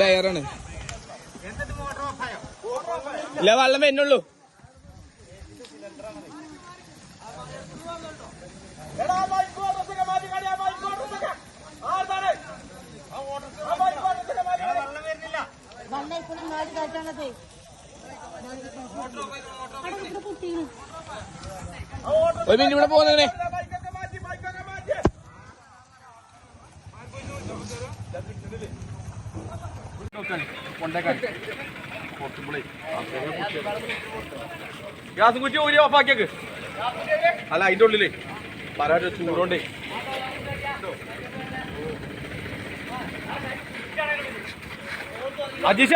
ടയറാണ് ഇല്ല വെള്ളം വരുന്നുള്ളൂ. ഒരു മിനിറ്റ് ഇവിടെ പോകുന്നതിനെ ഗ്യാസും കുറ്റി ഊരി ഓഫാക്കിയേക്ക്. അല്ല അതിന്റെ ഉള്ളില് പരാതി ചൂടോണ്ടേ അജീഷ